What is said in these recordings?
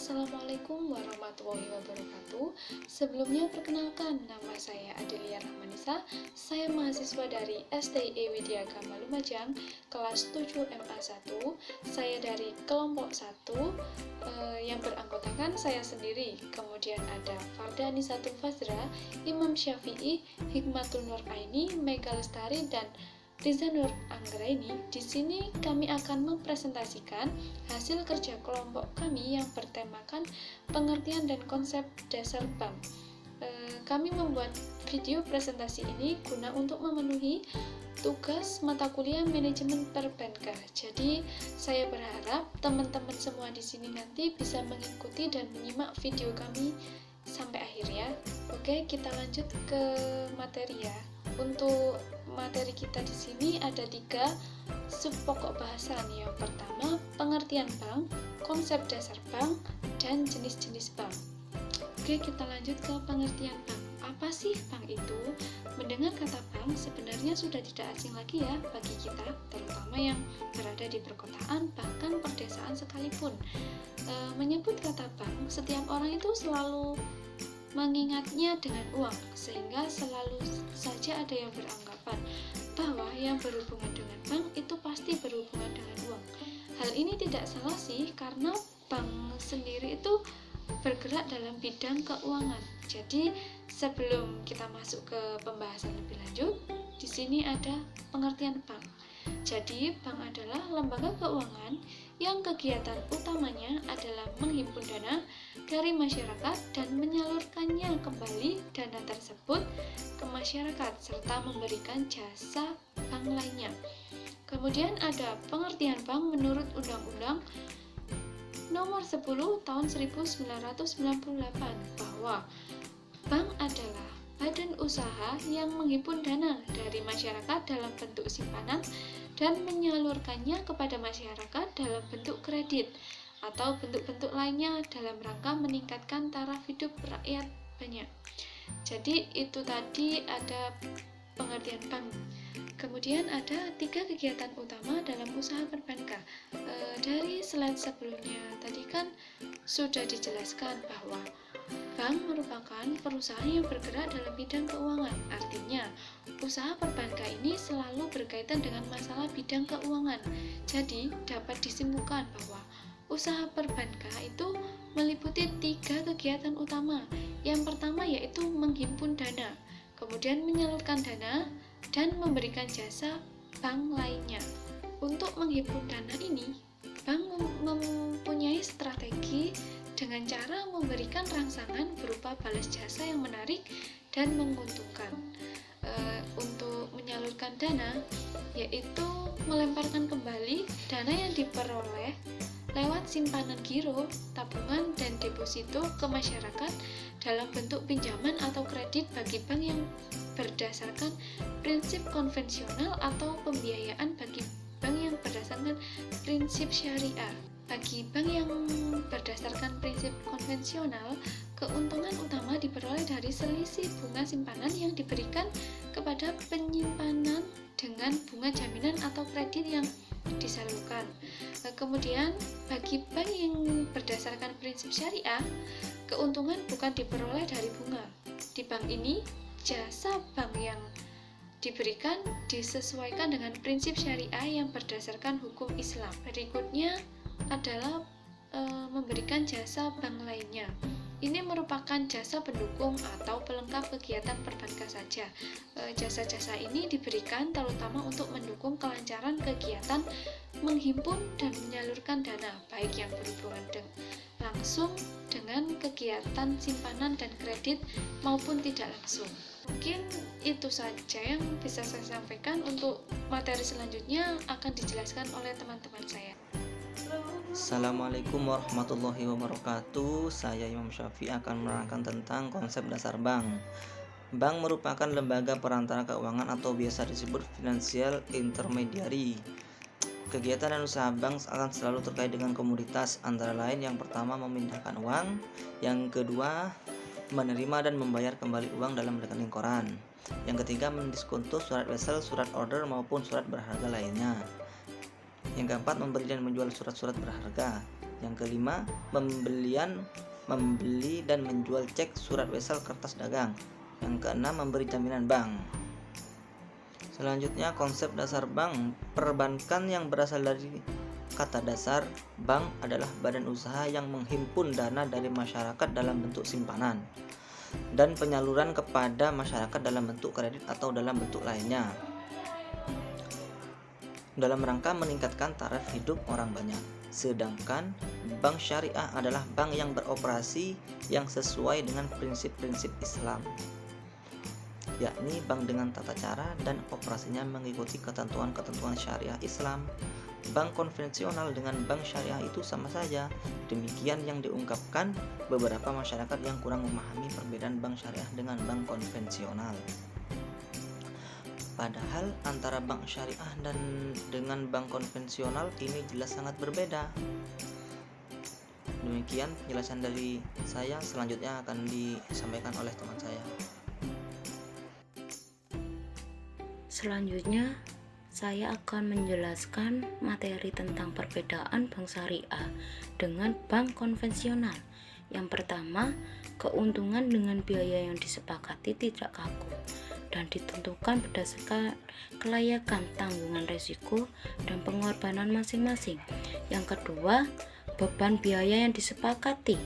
Assalamualaikum warahmatullahi wabarakatuh. Sebelumnya perkenalkan, nama saya Adelia Rahmanisa. Saya mahasiswa dari STI Widya Agama Lumajang, kelas 7 MA1. Saya dari kelompok 1 yang beranggotakan saya sendiri. Kemudian ada Farda Anisatul Fazra, Imam Syafi'i, Hikmatul Nur Aini, Mega Lestari, dan Riza Nur Anggraini. Di sini kami akan mempresentasikan hasil kerja kelompok kami yang bertemakan pengertian dan konsep dasar bank. Kami membuat video presentasi ini guna untuk memenuhi tugas mata kuliah manajemen perbankan. Jadi saya berharap teman-teman semua di sini nanti bisa mengikuti dan menyimak video kami sampai akhir ya. Oke, kita lanjut ke materi ya. Untuk materi kita di sini ada 3 sub pokok bahasan. Yang pertama, pengertian bank, konsep dasar bank, dan jenis-jenis bank. Oke, kita lanjut ke pengertian bank. Apa sih bank itu? Mendengar kata bank sebenarnya sudah tidak asing lagi ya bagi kita, terutama yang berada di perkotaan, bahkan perdesaan sekalipun. Menyebut kata bank, setiap orang itu selalu mengingatnya dengan uang, sehingga selalu saja ada yang beranggapan bahwa yang berhubungan dengan bank itu pasti berhubungan dengan uang. Hal ini tidak salah sih, karena bank sendiri itu bergerak dalam bidang keuangan. Jadi sebelum kita masuk ke pembahasan lebih lanjut, di sini ada pengertian bank. Jadi bank adalah lembaga keuangan yang kegiatan utamanya adalah menghimpun dana dari masyarakat dan menyalurkannya kembali dana tersebut ke masyarakat serta memberikan jasa bank lainnya. Kemudian ada pengertian bank menurut Undang-Undang Nomor 10 Tahun 1998 bahwa bank adalah badan usaha yang menghimpun dana dari masyarakat dalam bentuk simpanan dan menyalurkannya kepada masyarakat dalam bentuk kredit atau bentuk-bentuk lainnya dalam rangka meningkatkan taraf hidup rakyat banyak. Jadi itu tadi ada pengertian bank. Kemudian ada 3 kegiatan utama dalam usaha perbankan. Dari slide sebelumnya tadi kan sudah dijelaskan bahwa bank merupakan perusahaan yang bergerak dalam bidang keuangan. Artinya, usaha perbankan ini selalu berkaitan dengan masalah bidang keuangan. Jadi, dapat disimpulkan bahwa usaha perbankan itu meliputi 3 kegiatan utama. Yang pertama yaitu menghimpun dana, kemudian menyalurkan dana, dan memberikan jasa bank lainnya. Untuk menghimpun dana ini, bank mempunyai strategi dengan cara memberikan rangsangan berupa balas jasa yang menarik dan menguntungkan. Untuk menyalurkan dana, yaitu melemparkan kembali dana yang diperoleh lewat simpanan giro, tabungan, dan deposito ke masyarakat dalam bentuk pinjaman atau kredit bagi bank yang berdasarkan prinsip konvensional atau pembiayaan bagi bank yang berdasarkan prinsip syariah. Bagi bank yang berdasarkan prinsip konvensional, keuntungan utama diperoleh dari selisih bunga simpanan yang diberikan kepada penyimpanan dengan bunga jaminan atau kredit yang disalurkan. Kemudian, bagi bank yang berdasarkan prinsip syariah, keuntungan bukan diperoleh dari bunga. Di bank ini, jasa bank yang diberikan disesuaikan dengan prinsip syariah yang berdasarkan hukum Islam. Berikutnya adalah memberikan jasa bank lainnya. Ini merupakan jasa pendukung atau pelengkap kegiatan perbankan saja. Jasa-jasa ini diberikan terutama untuk mendukung kelancaran kegiatan menghimpun dan menyalurkan dana, baik yang berhubungan langsung dengan kegiatan simpanan dan kredit maupun tidak langsung. Mungkin itu saja yang bisa saya sampaikan. Untuk materi selanjutnya akan dijelaskan oleh teman-teman saya. Assalamualaikum warahmatullahi wabarakatuh. Saya Imam Syafi'i akan menerangkan tentang konsep dasar bank. Bank merupakan lembaga perantara keuangan atau biasa disebut financial intermediary. Kegiatan dan usaha bank akan selalu terkait dengan komoditas, antara lain yang pertama memindahkan uang, yang kedua menerima dan membayar kembali uang dalam rekening koran, yang ketiga mendiskonto surat wesel, surat order maupun surat berharga lainnya. Yang keempat, memberi dan menjual surat-surat berharga. Yang kelima, membeli dan menjual cek, surat wesel, kertas dagang. Yang keenam, memberi jaminan bank. Selanjutnya, konsep dasar bank. Perbankan yang berasal dari kata dasar bank adalah badan usaha yang menghimpun dana dari masyarakat dalam bentuk simpanan dan penyaluran kepada masyarakat dalam bentuk kredit atau dalam bentuk lainnya, dalam rangka meningkatkan taraf hidup orang banyak. Sedangkan bank syariah adalah bank yang beroperasi yang sesuai dengan prinsip-prinsip Islam, yakni bank dengan tata cara dan operasinya mengikuti ketentuan-ketentuan syariah Islam. Bank konvensional dengan bank syariah itu sama saja. Demikian yang diungkapkan beberapa masyarakat yang kurang memahami perbedaan bank syariah dengan bank konvensional. Padahal antara bank syariah dan dengan bank konvensional ini jelas sangat berbeda. Demikian penjelasan dari saya, selanjutnya akan disampaikan oleh teman saya. Selanjutnya, saya akan menjelaskan materi tentang perbedaan bank syariah dengan bank konvensional. Yang pertama, keuntungan dengan biaya yang disepakati tidak kaku dan ditentukan berdasarkan kelayakan, tanggungan risiko, dan pengorbanan masing-masing. Yang kedua, beban biaya yang disepakati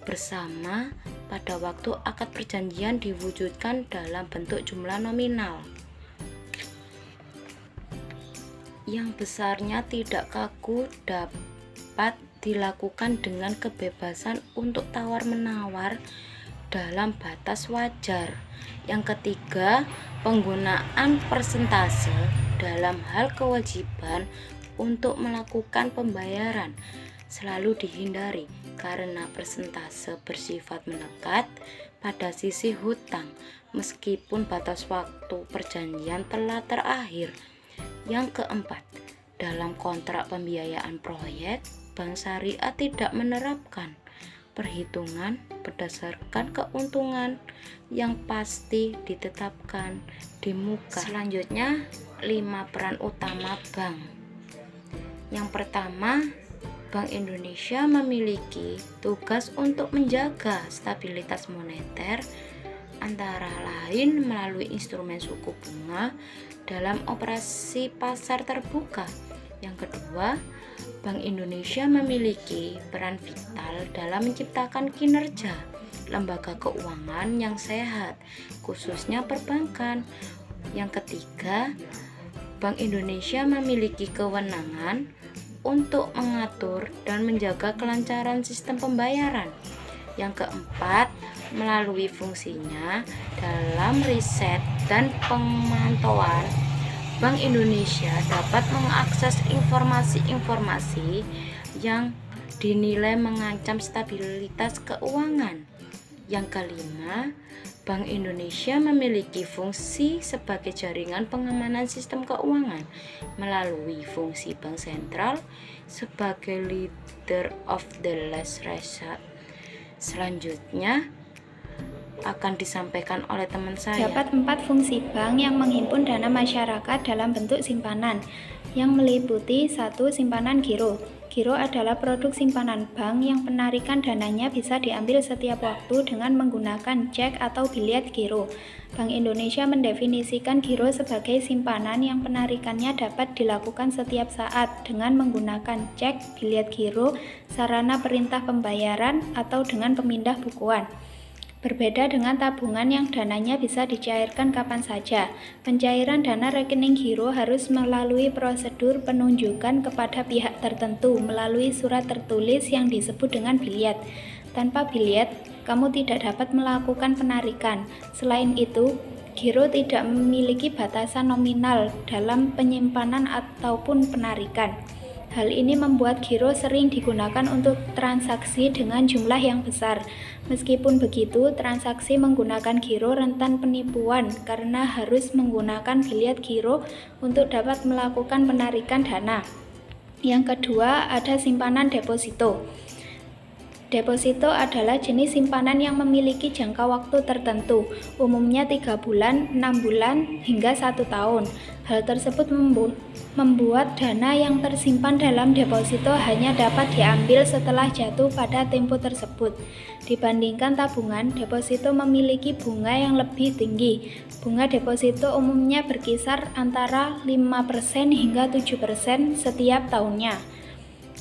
bersama pada waktu akad perjanjian diwujudkan dalam bentuk jumlah nominal yang besarnya tidak kaku, dapat dilakukan dengan kebebasan untuk tawar-menawar dalam batas wajar. Yang ketiga, penggunaan persentase dalam hal kewajiban untuk melakukan pembayaran selalu dihindari karena persentase bersifat menekat pada sisi hutang meskipun batas waktu perjanjian telah terakhir. Yang keempat, dalam kontrak pembiayaan proyek, bank syariah tidak menerapkan perhitungan berdasarkan keuntungan yang pasti ditetapkan di muka. Selanjutnya, 5 peran utama bank. Yang pertama, Bank Indonesia memiliki tugas untuk menjaga stabilitas moneter, antara lain melalui instrumen suku bunga dalam operasi pasar terbuka. Yang kedua, Bank Indonesia memiliki peran vital dalam menciptakan kinerja lembaga keuangan yang sehat, khususnya perbankan. Yang ketiga, Bank Indonesia memiliki kewenangan untuk mengatur dan menjaga kelancaran sistem pembayaran. Yang keempat, melalui fungsinya dalam riset dan pemantauan, Bank Indonesia dapat mengakses informasi-informasi yang dinilai mengancam stabilitas keuangan. Yang kelima, Bank Indonesia memiliki fungsi sebagai jaringan pengamanan sistem keuangan melalui fungsi bank sentral sebagai leader of the last resort. Selanjutnya akan disampaikan oleh teman saya. Dapat 4 fungsi bank yang menghimpun dana masyarakat dalam bentuk simpanan yang meliputi 1. Simpanan giro. Giro adalah produk simpanan bank yang penarikan dananya bisa diambil setiap waktu dengan menggunakan cek atau biliet giro. Bank Indonesia mendefinisikan giro sebagai simpanan yang penarikannya dapat dilakukan setiap saat dengan menggunakan cek, biliet giro, sarana perintah pembayaran, atau dengan pemindah bukuan. Berbeda dengan tabungan yang dananya bisa dicairkan kapan saja, pencairan dana rekening giro harus melalui prosedur penunjukan kepada pihak tertentu melalui surat tertulis yang disebut dengan biliet. Tanpa biliet, kamu tidak dapat melakukan penarikan. Selain itu, giro tidak memiliki batasan nominal dalam penyimpanan ataupun penarikan. Hal ini membuat giro sering digunakan untuk transaksi dengan jumlah yang besar. Meskipun begitu, transaksi menggunakan giro rentan penipuan karena harus menggunakan biliet giro untuk dapat melakukan penarikan dana. Yang kedua, ada simpanan deposito. Deposito adalah jenis simpanan yang memiliki jangka waktu tertentu, umumnya 3 bulan, 6 bulan, hingga 1 tahun. Hal tersebut membuat dana yang tersimpan dalam deposito hanya dapat diambil setelah jatuh pada tempo tersebut. Dibandingkan tabungan, deposito memiliki bunga yang lebih tinggi. Bunga deposito umumnya berkisar antara 5% hingga 7% setiap tahunnya.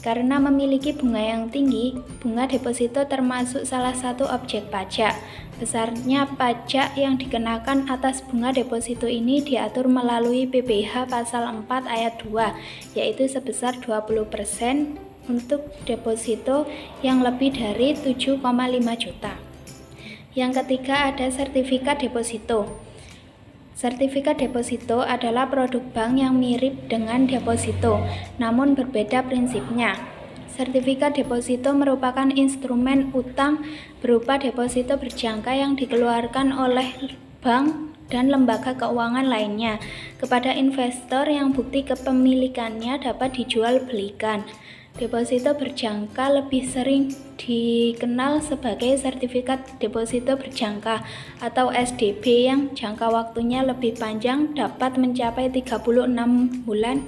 Karena memiliki bunga yang tinggi, bunga deposito termasuk salah satu objek pajak. Besarnya pajak yang dikenakan atas bunga deposito ini diatur melalui PPh pasal 4 ayat 2, yaitu sebesar 20% untuk deposito yang lebih dari 7,5 juta. Yang ketiga ada sertifikat deposito. Sertifikat deposito adalah produk bank yang mirip dengan deposito, namun berbeda prinsipnya. Sertifikat deposito merupakan instrumen utang berupa deposito berjangka yang dikeluarkan oleh bank dan lembaga keuangan lainnya kepada investor yang bukti kepemilikannya dapat dijual belikan. Deposito berjangka lebih sering dikenal sebagai sertifikat deposito berjangka atau SDB yang jangka waktunya lebih panjang dapat mencapai 36 bulan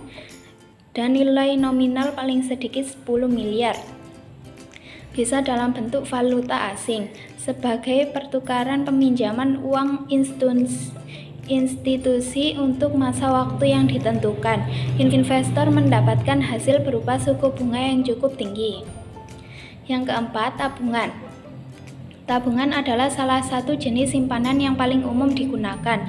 dan nilai nominal paling sedikit 10 miliar. Bisa dalam bentuk valuta asing sebagai pertukaran peminjaman uang institusi untuk masa waktu yang ditentukan. Investor mendapatkan hasil berupa suku bunga yang cukup tinggi. Yang keempat, tabungan. Tabungan adalah salah satu jenis simpanan yang paling umum digunakan.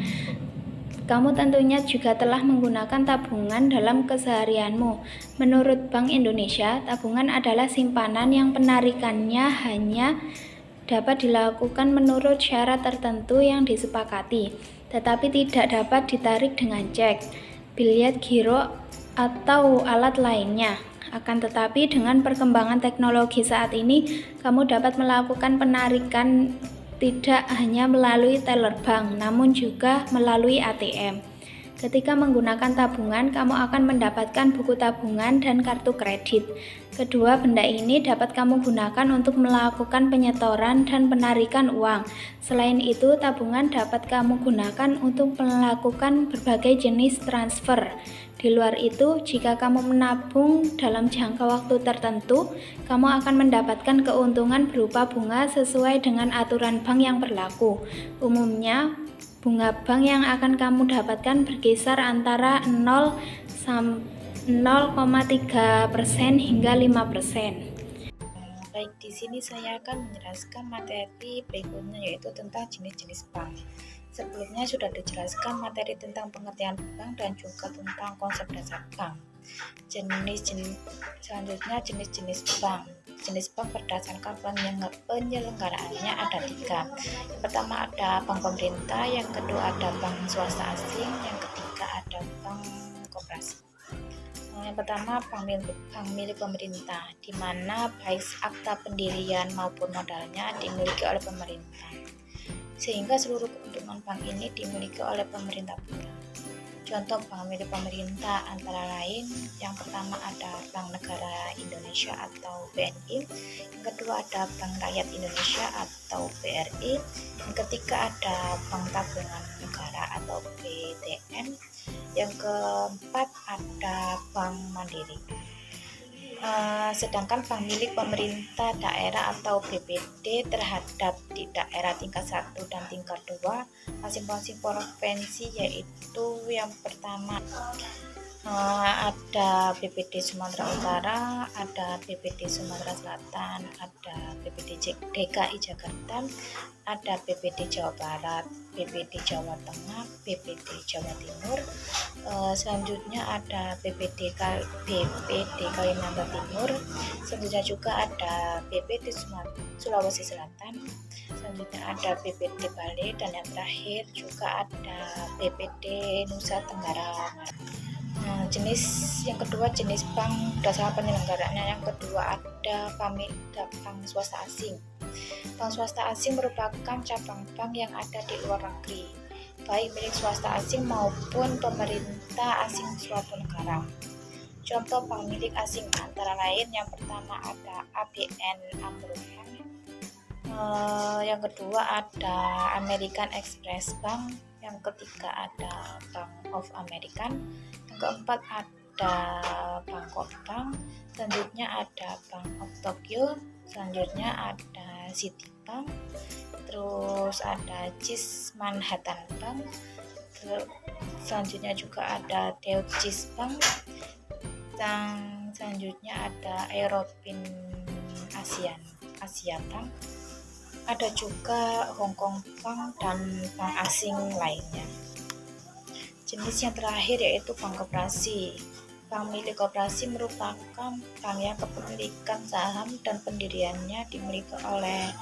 Kamu tentunya juga telah menggunakan tabungan dalam keseharianmu. Menurut Bank Indonesia, tabungan adalah simpanan yang penarikannya hanya dapat dilakukan menurut syarat tertentu yang disepakati, tetapi tidak dapat ditarik dengan cek, biliet giro, atau alat lainnya. Akan tetapi dengan perkembangan teknologi saat ini, kamu dapat melakukan penarikan tidak hanya melalui teller bank, namun juga melalui ATM. Ketika menggunakan tabungan, kamu akan mendapatkan buku tabungan dan kartu kredit. Kedua benda ini dapat kamu gunakan untuk melakukan penyetoran dan penarikan uang. Selain itu, tabungan dapat kamu gunakan untuk melakukan berbagai jenis transfer. Di luar itu, jika kamu menabung dalam jangka waktu tertentu, kamu akan mendapatkan keuntungan berupa bunga sesuai dengan aturan bank yang berlaku. Umumnya, bunga bank yang akan kamu dapatkan berkisar antara 0,3% hingga 5%. Baik, di sini saya akan menjelaskan materi berikutnya, yaitu tentang jenis-jenis bank. Sebelumnya sudah dijelaskan materi tentang pengertian bank dan juga tentang konsep dasar bank. Selanjutnya jenis-jenis bank. Jenis bank berdasarkan penyelenggaraannya ada 3. Yang pertama ada bank pemerintah, yang kedua ada bank swasta asing, yang ketiga ada bank koperasi. Yang pertama bank milik pemerintah, di mana baik akta pendirian maupun modalnya dimiliki oleh pemerintah, sehingga seluruh keuntungan bank ini dimiliki oleh pemerintah pula. Contoh bank milik pemerintah antara lain, yang pertama ada Bank Negara Indonesia atau BNI, yang kedua ada Bank Rakyat Indonesia atau BRI, yang ketiga ada Bank Tabungan Negara atau BTN, yang keempat ada Bank Mandiri. Sedangkan bank milik pemerintah daerah atau BPD terhadap di daerah tingkat 1 dan tingkat 2 masing-masing provinsi, yaitu yang pertama ada BPD Sumatera Utara, ada BPD Sumatera Selatan, ada BPD DKI Jakarta, ada BPD Jawa Barat, BPD Jawa Tengah, BPD Jawa Timur. Selanjutnya ada BPD Kalimantan Timur. Selanjutnya juga ada BPD Sulawesi Selatan. Selanjutnya ada BPD Bali, dan yang terakhir juga ada BPD Nusa Tenggara Barat. Jenis yang kedua, jenis bank berdasarkan penyelenggaraannya. Yang kedua ada bank swasta asing. Bank swasta asing merupakan cabang bank yang ada di luar negeri, baik milik swasta asing maupun pemerintah asing suatu negara. Contoh bank milik asing antara lain yang pertama ada ABN AMRO Bank, yang kedua ada American Express Bank, yang ketiga ada Bank of American, yang keempat ada Bangkok Bank, selanjutnya ada Bank of Tokyo, selanjutnya ada Citibank, terus ada Chase Manhattan Bank, selanjutnya juga ada Deutsche Bank, dan selanjutnya ada European Asia Bank, ada juga Hong Kong Bank dan bank asing lainnya. Jenis yang terakhir yaitu bank koperasi. Bank milik koperasi merupakan bank yang kepemilikan saham dan pendiriannya dimiliki oleh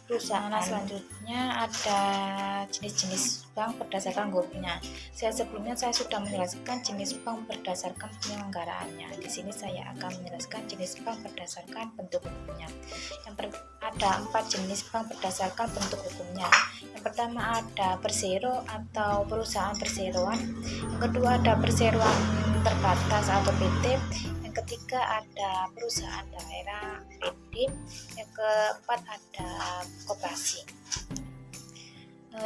perusahaan. Selanjutnya ada jenis-jenis bank berdasarkan grupnya. Sebelumnya saya sudah menjelaskan jenis bank berdasarkan penyelenggaraannya. Di sini saya akan menjelaskan jenis bank berdasarkan bentuk hukumnya. Ada 4 jenis bank berdasarkan bentuk hukumnya. Yang pertama ada persero atau perusahaan perseroan. Yang kedua ada perseroan terbatas atau PT. Yang ketiga ada perusahaan daerah PD. Yang keempat ada koperasi.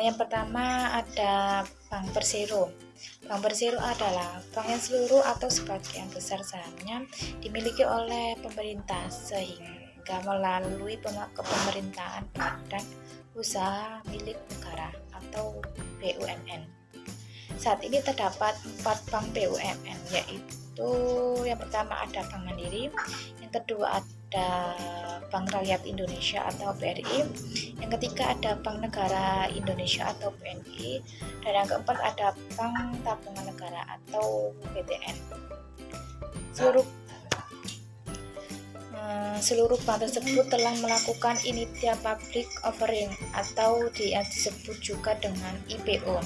Yang pertama ada bank persero. Bank persero adalah bank yang seluruh atau sebagian besar sahamnya dimiliki oleh pemerintah sehingga melalui kepemerintahan badan usaha milik negara atau BUMN. Saat ini terdapat 4 bank BUMN, yaitu yang pertama ada Bank Mandiri, yang kedua ada Bank Rakyat Indonesia atau BRI, yang ketiga ada Bank Negara Indonesia atau BNI, dan yang keempat ada Bank Tabungan Negara atau BTN. Seluruh bank tersebut telah melakukan initial public offering atau disebut juga dengan IPO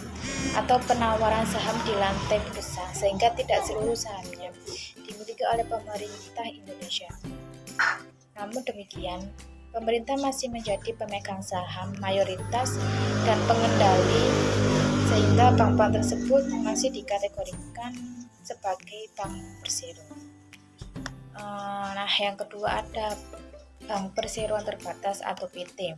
atau penawaran saham di lantai bursa, sehingga tidak seluruh sahamnya dimiliki oleh pemerintah Indonesia. Namun demikian, pemerintah masih menjadi pemegang saham mayoritas dan pengendali, sehingga bank-bank tersebut masih dikategorikan sebagai bank persero. Yang kedua ada bank perseroan terbatas atau PT,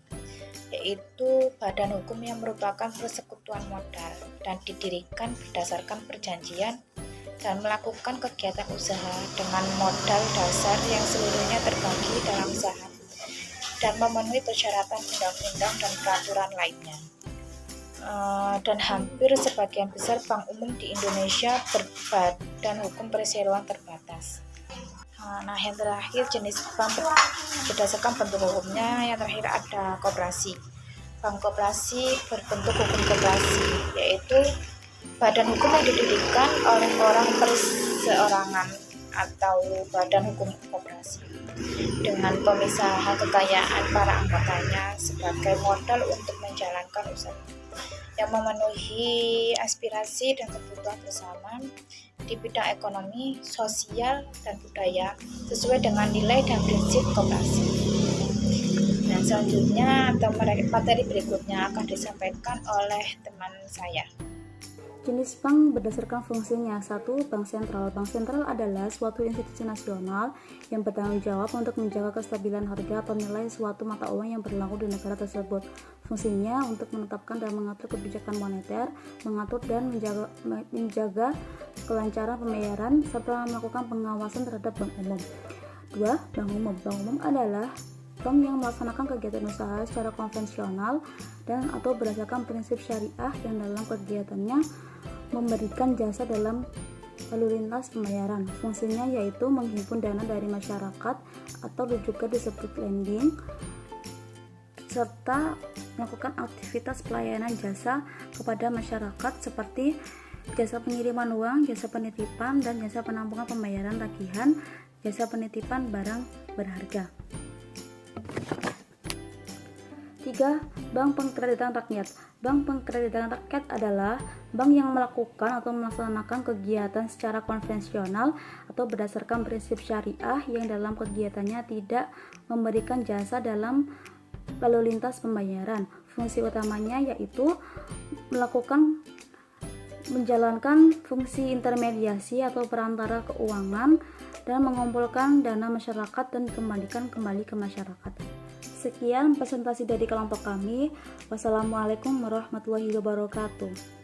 yaitu badan hukum yang merupakan persekutuan modal dan didirikan berdasarkan perjanjian dan melakukan kegiatan usaha dengan modal dasar yang seluruhnya terbagi dalam saham dan memenuhi persyaratan undang-undang dan peraturan lainnya. Dan hampir sebagian besar bank umum di Indonesia berbadan hukum perseroan terbatas. Yang terakhir jenis bank berdasarkan bentuk hukumnya, yang terakhir ada koperasi. Bank koperasi berbentuk hukum koperasi, yaitu badan hukum yang didirikan oleh orang perseorangan atau badan hukum koperasi dengan pemisahan kekayaan para anggotanya sebagai modal untuk menjalankan usaha yang memenuhi aspirasi dan kebutuhan bersama di bidang ekonomi, sosial, dan budaya sesuai dengan nilai dan prinsip koperasi. Dan selanjutnya atau materi berikutnya akan disampaikan oleh teman saya. Jenis bank berdasarkan fungsinya. 1. Bank sentral. Bank sentral adalah suatu institusi nasional yang bertanggung jawab untuk menjaga kestabilan harga atau nilai suatu mata uang yang berlaku di negara tersebut. Fungsinya untuk menetapkan dan mengatur kebijakan moneter, mengatur dan menjaga kelancaran pembayaran, serta melakukan pengawasan terhadap bank umum. 2. Bank umum. Bank umum adalah bank yang melaksanakan kegiatan usaha secara konvensional dan atau berdasarkan prinsip syariah yang dalam kegiatannya memberikan jasa dalam lalu lintas pembayaran. Fungsinya yaitu menghimpun dana dari masyarakat atau juga disebut lending, serta melakukan aktivitas pelayanan jasa kepada masyarakat seperti jasa pengiriman uang, jasa penitipan, dan jasa penampungan pembayaran tagihan, jasa penitipan barang berharga. 3. Bank Pengkreditan Rakyat. Bank Pengkreditan Rakyat adalah bank yang melakukan atau melaksanakan kegiatan secara konvensional atau berdasarkan prinsip syariah yang dalam kegiatannya tidak memberikan jasa dalam lalu lintas pembayaran. Fungsi utamanya yaitu melakukan menjalankan fungsi intermediasi atau perantara keuangan dan mengumpulkan dana masyarakat dan dikembalikan kembali ke masyarakat. Sekian presentasi dari kelompok kami. Wassalamualaikum warahmatullahi wabarakatuh.